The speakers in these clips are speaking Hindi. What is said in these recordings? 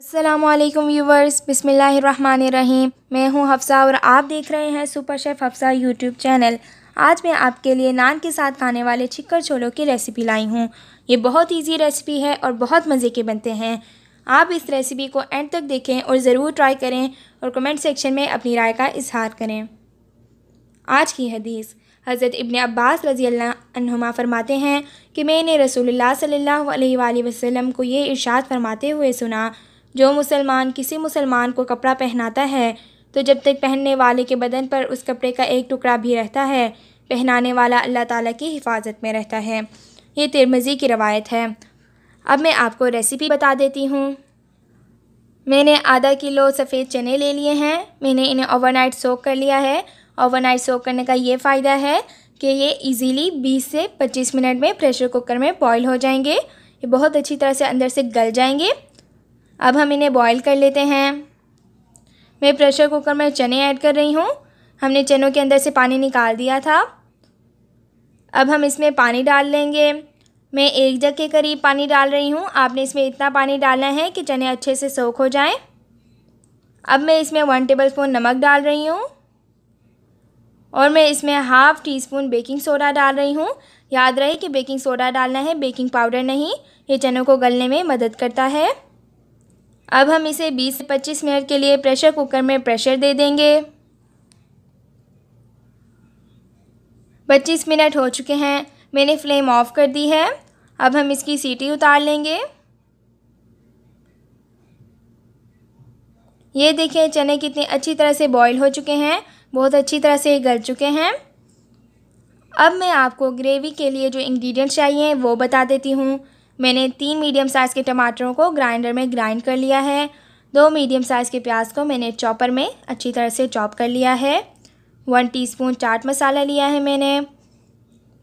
अस्सलामुअलैकुम व्यूवर्स, बिस्मिल्लाहिर्रहमानिर्रहीम। मैं हूं हफ्सा और आप देख रहे हैं super chef Hafsa YouTube channel. आज मैं आपके लिए नान के साथ खाने वाले चिकन छोलों की रेसिपी लाई हूं। ये बहुत इजी रेसिपी है और बहुत मज़े के बनते हैं। आप इस रेसिपी को एंड तक देखें और ज़रूर ट्राई करें और कमेंट सेक्शन में अपनी राय का इजहार करें। आज की हदीस हज़रत इब्न अब्बास रज़ी अल्लाह अन्हुमा फरमाते हैं कि मैंने रसूलुल्लाह सल्लल्लाहु अलैहि वसल्लम को ये इरशाद फरमाते हुए सुना, जो मुसलमान किसी मुसलमान को कपड़ा पहनाता है तो जब तक पहनने वाले के बदन पर उस कपड़े का एक टुकड़ा भी रहता है, पहनाने वाला अल्लाह ताला की हिफाजत में रहता है। ये तिरमिज़ी की रवायत है। अब मैं आपको रेसिपी बता देती हूँ। मैंने आधा किलो सफ़ेद चने ले लिए हैं। मैंने इन्हें ओवरनाइट सोक कर लिया है। ओवरनाइट सोक करने का ये फ़ायदा है कि ये इजीली 20 से 25 मिनट में प्रेशर कुकर में बॉईल हो जाएंगे। ये बहुत अच्छी तरह से अंदर से गल जाएंगे। अब हम इन्हें बॉईल कर लेते हैं। मैं प्रेशर कुकर में चने ऐड कर रही हूँ। हमने चनों के अंदर से पानी निकाल दिया था। अब हम इसमें पानी डाल लेंगे। मैं 1 जग के करीब पानी डाल रही हूँ। आपने इसमें इतना पानी डालना है कि चने अच्छे से सोख हो जाएं। अब मैं इसमें 1 टेबलस्पून नमक डाल रही हूँ और मैं इसमें half tea spoon baking soda डाल रही हूँ। याद रहे कि बेकिंग सोडा डालना है, बेकिंग पाउडर नहीं। ये चनों को गलने में मदद करता है। अब हम इसे 20 से 25 मिनट के लिए प्रेशर कुकर में प्रेशर दे देंगे। 25 मिनट हो चुके हैं। मैंने फ्लेम ऑफ कर दी है। अब हम इसकी सीटी उतार लेंगे। ये देखिए चने कितनी अच्छी तरह से बॉईल हो चुके हैं, बहुत अच्छी तरह से गल चुके हैं। अब मैं आपको ग्रेवी के लिए जो इंग्रेडिएंट्स चाहिए वो बता देती हूँ। मैंने 3 मीडियम साइज़ के टमाटरों को ग्राइंडर में ग्राइंड कर लिया है। 2 मीडियम साइज़ के प्याज को मैंने चॉपर में अच्छी तरह से चॉप कर लिया है। 1 टीस्पून चाट मसाला लिया है मैंने।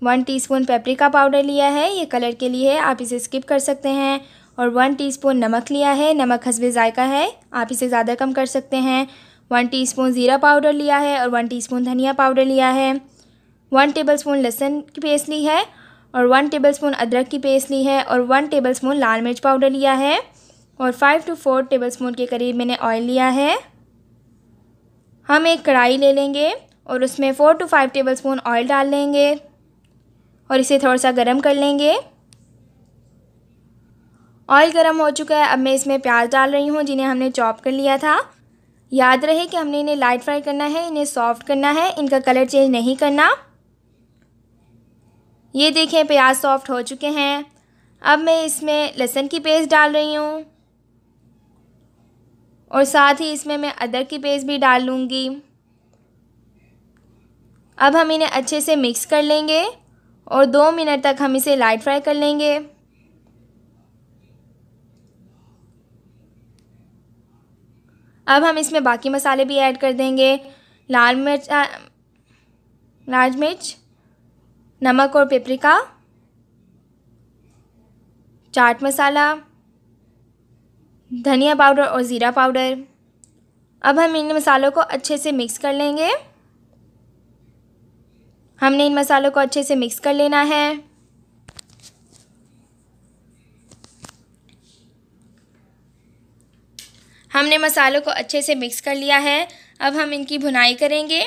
1 टीस्पून पेपरिका पाउडर लिया है, ये कलर के लिए है, आप इसे स्किप कर सकते हैं। और 1 टीस्पून नमक लिया है, नमक हस्बे ज़ायक़ा है, आप इसे ज़्यादा कम कर सकते हैं। 1 टीस्पून ज़ीरा पाउडर लिया है और 1 टीस्पून धनिया पाउडर लिया है। 1 टेबलस्पून लहसुन की पेस्ट ली है और 1 टेबलस्पून अदरक की पेस्ट ली है और 1 टेबलस्पून लाल मिर्च पाउडर लिया है और 5 to 4 टेबलस्पून के करीब मैंने ऑयल लिया है। हम एक कढ़ाई ले लेंगे और उसमें 4 to 5 टेबलस्पून ऑयल डाल लेंगे और इसे थोड़ा सा गर्म कर लेंगे। ऑयल गर्म हो चुका है। अब मैं इसमें प्याज डाल रही हूँ जिन्हें हमने चॉप कर लिया था। याद रहे कि हमने इन्हें लाइट फ्राई करना है, इन्हें सॉफ्ट करना है, इनका कलर चेंज नहीं करना। ये देखें प्याज सॉफ्ट हो चुके हैं। अब मैं इसमें लहसुन की पेस्ट डाल रही हूँ और साथ ही इसमें मैं अदरक की पेस्ट भी डाल लूँगी। अब हम इन्हें अच्छे से मिक्स कर लेंगे और 2 मिनट तक हम इसे लाइट फ्राई कर लेंगे। अब हम इसमें बाकी मसाले भी ऐड कर देंगे। लाल मिर्च, नमक और पेपरिका, चाट मसाला, धनिया पाउडर और ज़ीरा पाउडर। अब हम इन मसालों को अच्छे से मिक्स कर लेंगे। हमने इन मसालों को अच्छे से मिक्स कर लेना है। हमने मसालों को अच्छे से मिक्स कर लिया है। अब हम इनकी भुनाई करेंगे।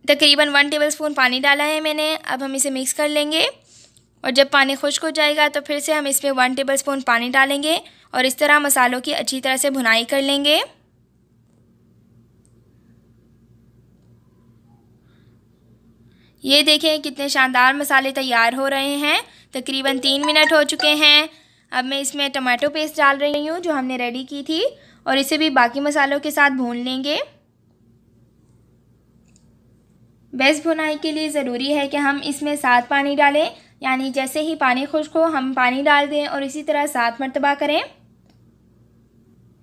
तकरीबन 1 टेबलस्पून पानी डाला है मैंने। अब हम इसे मिक्स कर लेंगे और जब पानी खुश्क हो जाएगा तो फिर से हम इसमें 1 टेबलस्पून पानी डालेंगे और इस तरह मसालों की अच्छी तरह से भुनाई कर लेंगे। ये देखें कितने शानदार मसाले तैयार हो रहे हैं। तकरीबन 3 मिनट हो चुके हैं। अब मैं इसमें टमाटो पेस्ट डाल रही हूँ जो हमने रेडी की थी और इसे भी बाकी मसालों के साथ भून लेंगे। बेस्ट भुनाई के लिए ज़रूरी है कि हम इसमें साथ पानी डालें, यानी जैसे ही पानी खुश्क हो हम पानी डाल दें और इसी तरह 7 मरतबा करें।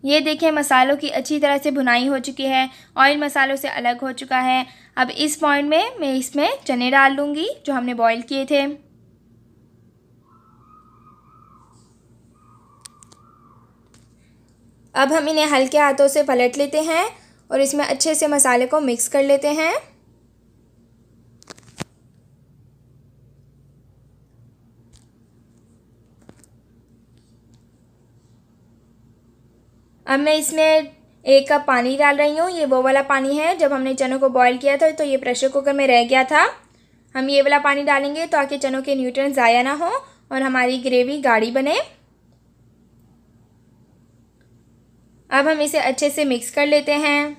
ये देखें मसालों की अच्छी तरह से भुनाई हो चुकी है, ऑयल मसालों से अलग हो चुका है। अब इस पॉइंट में मैं इसमें चने डाल लूँगी जो हमने बॉईल किए थे। अब हम इन्हें हल्के हाथों से पलट लेते हैं और इसमें अच्छे से मसाले को मिक्स कर लेते हैं। अब मैं इसमें 1 कप पानी डाल रही हूँ। ये वो वाला पानी है जब हमने चनों को बॉईल किया था तो ये प्रेशर कुकर में रह गया था। हम ये वाला पानी डालेंगे ताकि चनों के न्यूट्रिएंट्स ज़ाया ना हो और हमारी ग्रेवी गाढ़ी बने। अब हम इसे अच्छे से मिक्स कर लेते हैं।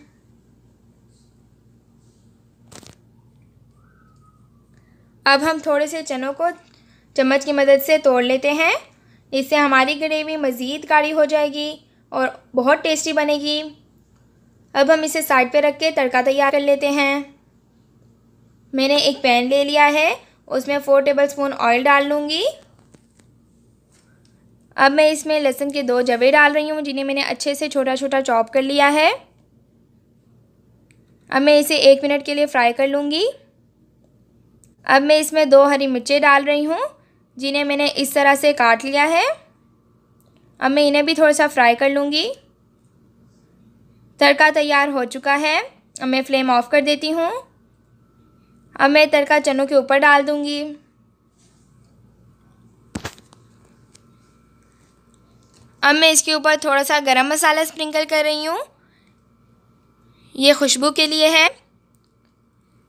अब हम थोड़े से चनों को चम्मच की मदद से तोड़ लेते हैं। इससे हमारी ग्रेवी मज़ीद गाढ़ी हो जाएगी और बहुत टेस्टी बनेगी। अब हम इसे साइड पे रख के तड़का तैयार कर लेते हैं। मैंने एक पैन ले लिया है, उसमें 4 टेबलस्पून ऑयल डाल लूँगी। अब मैं इसमें लहसुन के 2 जवे डाल रही हूँ जिन्हें मैंने अच्छे से छोटा छोटा चॉप कर लिया है। अब मैं इसे 1 मिनट के लिए फ्राई कर लूँगी। अब मैं इसमें 2 हरी मिर्चें डाल रही हूँ जिन्हें मैंने इस तरह से काट लिया है। अब मैं इन्हें भी थोड़ा सा फ्राई कर लूँगी। तड़का तैयार हो चुका है। अब मैं फ्लेम ऑफ कर देती हूँ। अब मैं तड़का चनों के ऊपर डाल दूँगी। अब मैं इसके ऊपर थोड़ा सा गरम मसाला स्प्रिंकल कर रही हूँ, ये खुशबू के लिए है।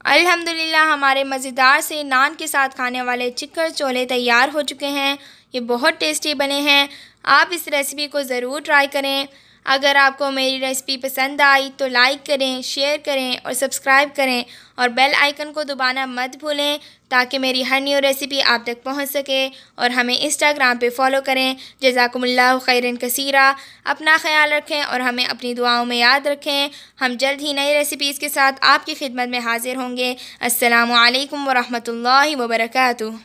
अल्हम्दुलिल्लाह हमारे मज़ेदार से नान के साथ खाने वाले चिकन छोले तैयार हो चुके हैं। ये बहुत टेस्टी बने हैं। आप इस रेसिपी को ज़रूर ट्राई करें। अगर आपको मेरी रेसिपी पसंद आई तो लाइक करें, शेयर करें और सब्सक्राइब करें और बेल आइकन को दबाना मत भूलें ताकि मेरी हर न्यू रेसिपी आप तक पहुंच सके। और हमें इंस्टाग्राम पे फॉलो करें। जज़ाकुमुल्लाहु खैरन कसीरा। अपना ख्याल रखें और हमें अपनी दुआओं में याद रखें। हम जल्द ही नई रेसिपीज़ के साथ आपकी खिदमत में हाजिर होंगे। अस्सलामु अलैकुम व रहमतुल्लाहि व बरकातुहू।